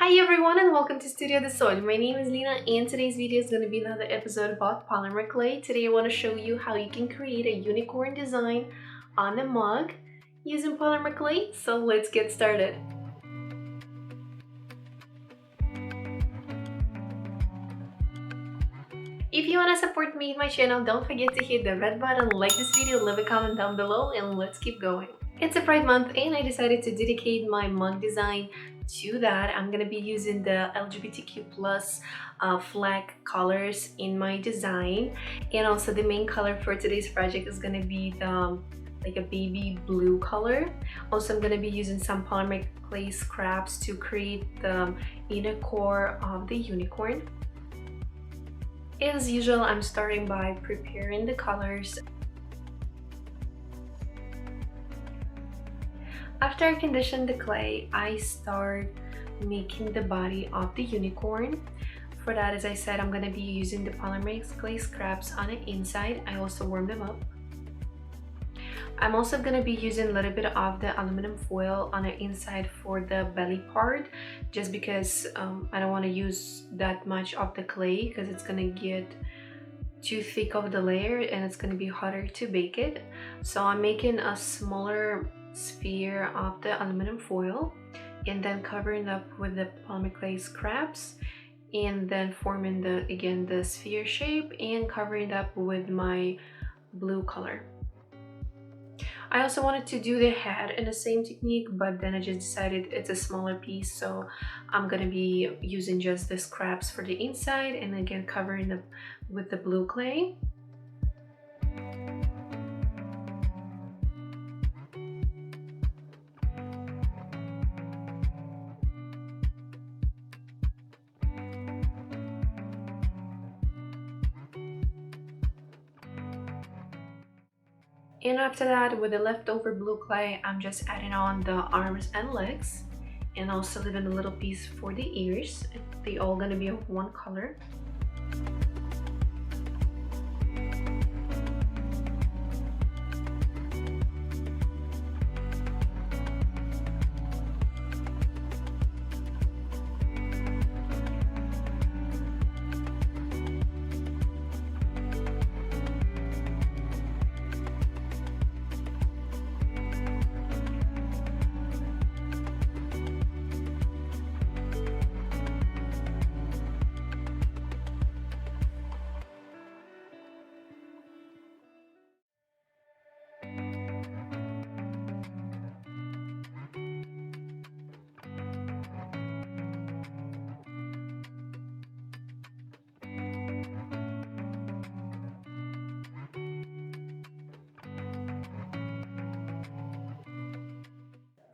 Hi everyone and welcome to Studio de Sol. My name is Lina and today's video is going to be another episode about polymer clay. Today I want to show you how you can create a unicorn design on a mug using polymer clay. So let's get started. If you want to support me and my channel, don't forget to hit the red button, like this video, leave a comment down below, and let's keep going. It's a Pride month and I decided to dedicate my mug design to that. I'm gonna be using the LGBTQ plus flag colors in my design, and also the main color for today's project is gonna be the like a baby blue color. Also, I'm gonna be using some polymer clay scraps to create the inner core of the unicorn. As usual, I'm starting by preparing the colors. After I condition the clay, I start making the body of the unicorn. For that, as I said, I'm going to be using the polymer clay scraps on the inside. I also warm them up. I'm also going to be using a little bit of the aluminum foil on the inside for the belly part, just because I don't want to use that much of the clay because it's going to get too thick of the layer and it's going to be harder to bake it. So I'm making a smaller sphere of the aluminum foil and then covering up with the polymer clay scraps and then forming the sphere shape and covering up with my blue color. I also wanted to do the head in the same technique, but then I just decided it's a smaller piece, so I'm gonna be using just the scraps for the inside and again covering up with the blue clay. And after that, with the leftover blue clay, I'm just adding on the arms and legs and also leaving a little piece for the ears. They all gonna be of one color.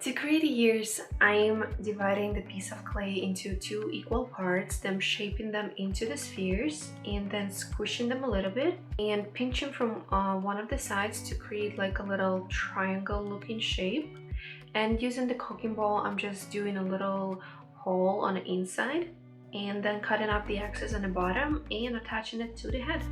To create the ears, I'm dividing the piece of clay into two equal parts, then shaping them into the spheres and then squishing them a little bit and pinching from one of the sides to create like a little triangle looking shape. And using the caulking ball, I'm just doing a little hole on the inside and then cutting up the excess on the bottom and attaching it to the head.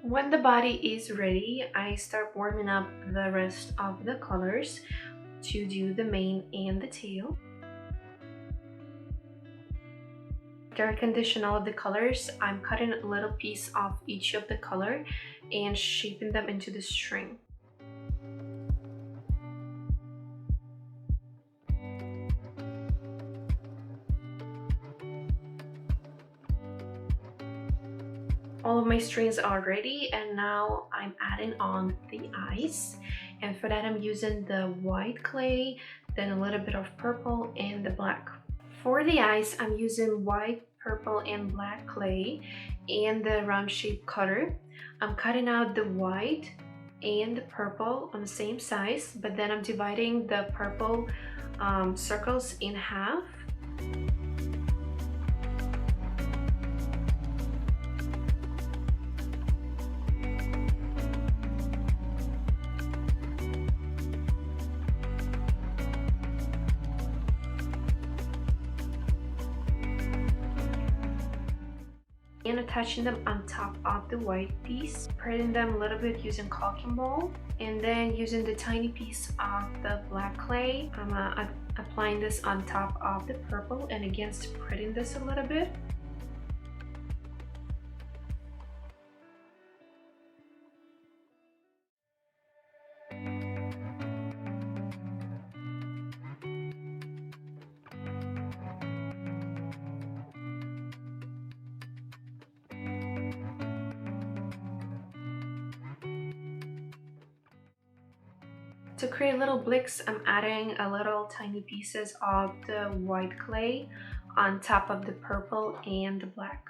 When the body is ready, I start warming up the rest of the colors to do the mane and the tail. After I condition all of the colors, I'm cutting a little piece of each of the color and shaping them into the string. All of my strings are ready and now I'm adding on the eyes, and for that I'm using the white clay, then a little bit of purple and the black. For the eyes, I'm using white, purple and black clay and the round shape cutter. I'm cutting out the white and the purple on the same size, but then I'm dividing the purple circles in half. And attaching them on top of the white piece, spreading them a little bit using caulking ball, and then using the tiny piece of the black clay, I'm applying this on top of the purple, and again spreading this a little bit. To create little blicks, I'm adding a little tiny pieces of the white clay on top of the purple and the black.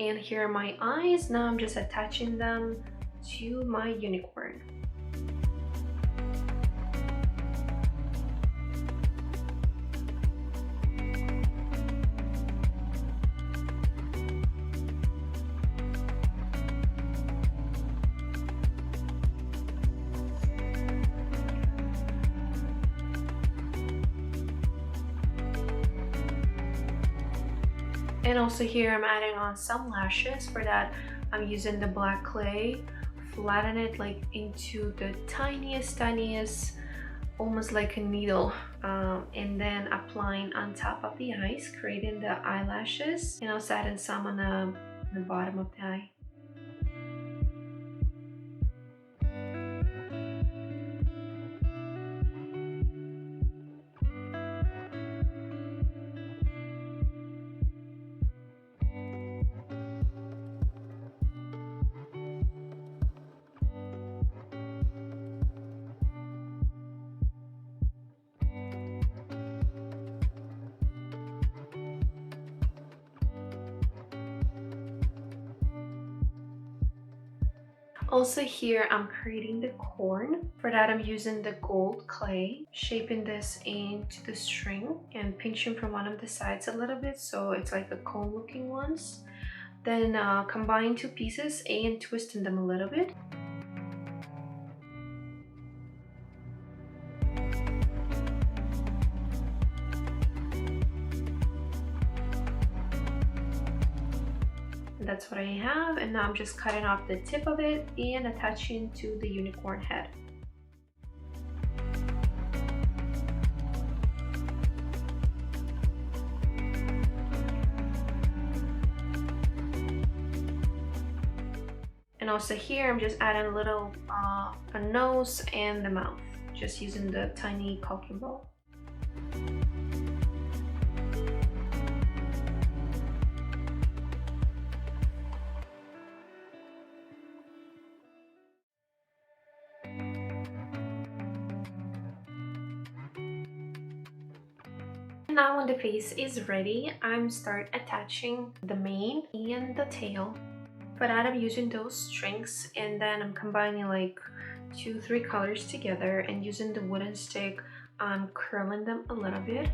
And here are my eyes. Now I'm just attaching them to my unicorn. And also here I'm adding on some lashes. For that I'm using the black clay, flatten it like into the tiniest, almost like a needle, and then applying on top of the eyes, creating the eyelashes, and also adding some on the bottom of the eye. Also here I'm creating the corn. For that I'm using the gold clay, shaping this into the string and pinching from one of the sides a little bit so it's like the cone looking ones. Then combine two pieces and twisting them a little bit. That's what I have, and now I'm just cutting off the tip of it and attaching to the unicorn head. And also here I'm just adding a little a nose and the mouth, just using the tiny caulking ball. Now when the face is ready, I'm start attaching the mane and the tail. For that I'm using those strings, and then I'm combining like 2-3 colors together, and using the wooden stick I'm curling them a little bit.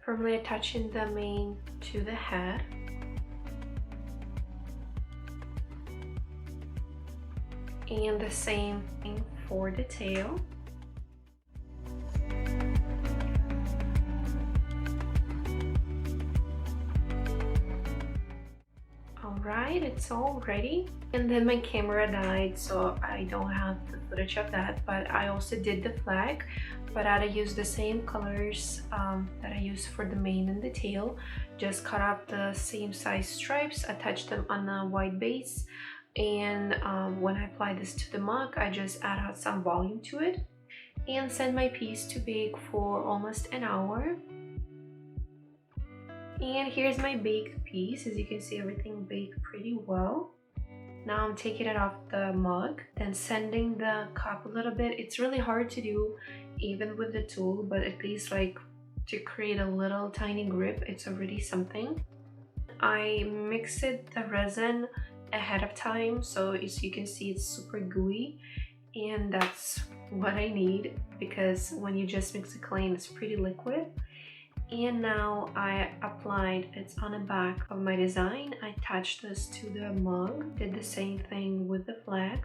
Firmly attaching the mane to the head. And the same thing for the tail. Alright, right, it's all ready. And then my camera died, so I don't have the footage of that, but I also did the flag, but I used the same colors that I used for the mane and the tail. Just cut out the same size stripes, attach them on a white base, and when I apply this to the mug, I just add out some volume to it and send my piece to bake for almost an hour. And here's my baked piece. As you can see, everything baked pretty well. Now I'm taking it off the mug, then sanding the cup a little bit. It's really hard to do even with the tool, but at least like to create a little tiny grip, it's already something. I mixed the resin ahead of time, so as you can see, it's super gooey, and that's what I need because when you just mix the clay, it's pretty liquid. And now I applied, it's on the back of my design. I attached this to the mug, did the same thing with the flag.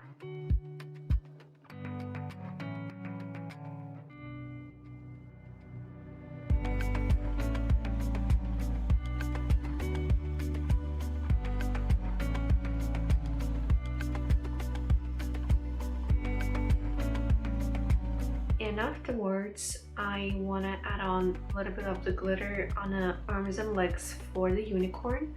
And afterwards, I want to add on a little bit of the glitter on the arms and legs for the unicorn.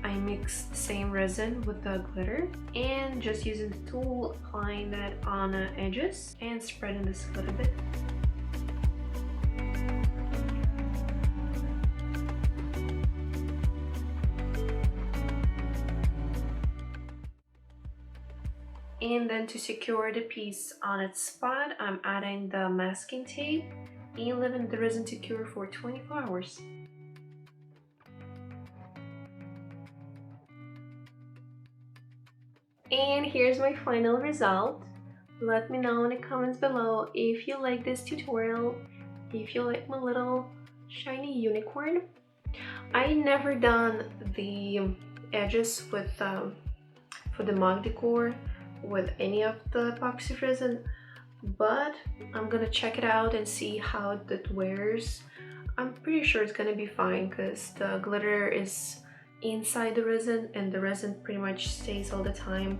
I mixed the same resin with the glitter and just using the tool, applying that on the edges and spreading this a little bit. And then to secure the piece on its spot, I'm adding the masking tape and leaving the resin to cure for 24 hours. And here's my final result. Let me know in the comments below if you like this tutorial, if you like my little shiny unicorn. I never done the edges with for the mug decor with any of the epoxy resin, but I'm gonna check it out and see how that wears. I'm pretty sure it's gonna be fine because the glitter is inside the resin and the resin pretty much stays all the time.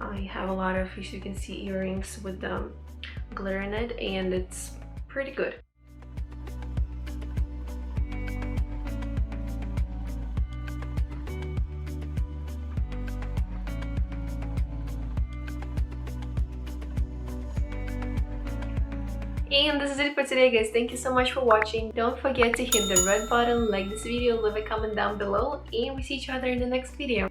I have a lot of, as you can see, earrings with the glitter in it, and it's pretty good. And this is it for today, guys. Thank you so much for watching. Don't forget to hit the red button, like this video, leave a comment down below, and we see each other in the next video.